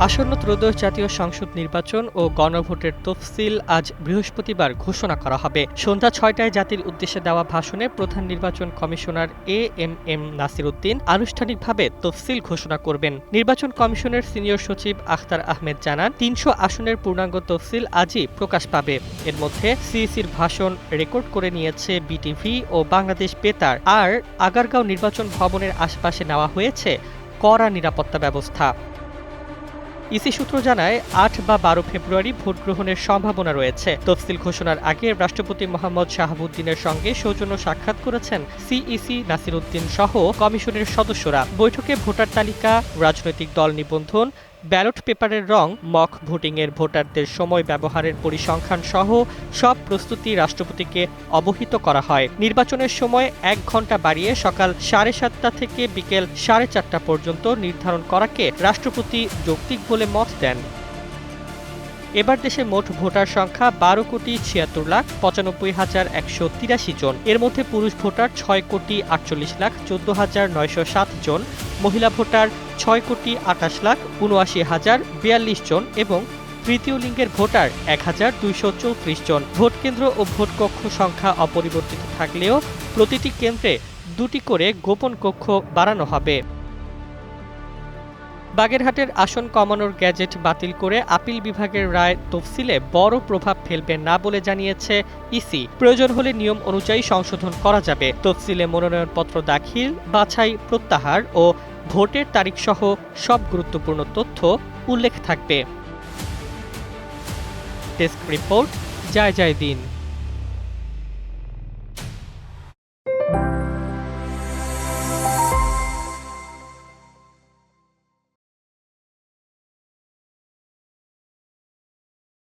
আসন্ন ত্রয়োদশ জাতীয় সংসদ নির্বাচন ও গণভোটের তফসিল আজ বৃহস্পতিবার ঘোষণা করা হবে। সন্ধ্যা ৬টায় জাতির উদ্দেশ্যে দেওয়া ভাষণে প্রধান নির্বাচন কমিশনার এএমএম নাসির উদ্দিন আনুষ্ঠানিকভাবে তফসিল ঘোষণা করবেন। নির্বাচন কমিশনের সিনিয়র সচিব আখতার আহমেদ জানান, ৩০০ আসনের পূর্ণাঙ্গ তফসিল আজই প্রকাশ পাবে। এর মধ্যে সিইসির ভাষণ রেকর্ড করে নিয়েছে বিটিভি ও বাংলাদেশ বেতার। আর আগারগাঁও নির্বাচন ভবনের আশপাশে নেওয়া হয়েছে কড়া নিরাপত্তা ব্যবস্থা। ইসি সূত্র জানায়, ৮ বা ১২ ফেব্রুয়ারি ভোট গ্রহণের সম্ভাবনা রয়েছে। তফসিল ঘোষণার আগে রাষ্ট্রপতি মোহাম্মদ শাহাবুদ্দিনের সঙ্গে সৌজন্য সাক্ষাৎ করেছেন সিইসি নাসির উদ্দিন সহ কমিশনের সদস্যরা। বৈঠকে ভোটার তালিকা, রাজনৈতিক দল নিবন্ধন, ব্যালট পেপারের রং, মক ভোটিংয়ের ভোটারদের সময় ব্যবহারের পরিসংখ্যান সহ সব প্রস্তুতি রাষ্ট্রপতিকে অবহিত করা হয়। নির্বাচনের সময় ১ ঘণ্টা বাড়িয়ে সকাল ৭:৩০ থেকে বিকেল ৪:৩০ পর্যন্ত নির্ধারণ করাকে রাষ্ট্রপতি যৌক্তিক বলে মত দেন। এবার দেশে মোট ভোটার সংখ্যা ১২,৭৬,৯৫,১৮৩ জন। এর মধ্যে পুরুষ ভোটার ৬,৪৮,১৪,৯০৭ জন, মহিলা ভোটার ৬,২৮,৭৯,০৪২ জন এবং তৃতীয় লিঙ্গের ভোটার ১,২৩৪ জন। ভোটকেন্দ্র ও ভোটকক্ষ সংখ্যা অপরিবর্তিত থাকলেও প্রতিটি কেন্দ্রে ২টি করে গোপন কক্ষ বাড়ানো হবে। বাগেরহাটের আসন কমানোর গ্যাজেট বাতিল করে আপিল বিভাগের রায় তফসিলে বড় প্রভাব ফেলবে না বলে জানিয়েছে ইসি। প্রয়োজন হলে নিয়ম অনুযায়ী সংশোধন করা যাবে। তফসিলে মনোনয়নপত্র দাখিল, বাছাই, প্রত্যাহার ও ভোটের তারিখসহ সব গুরুত্বপূর্ণ তথ্য উল্লেখ থাকবে। ডেস্ক রিপোর্ট, জয় জয় দিন।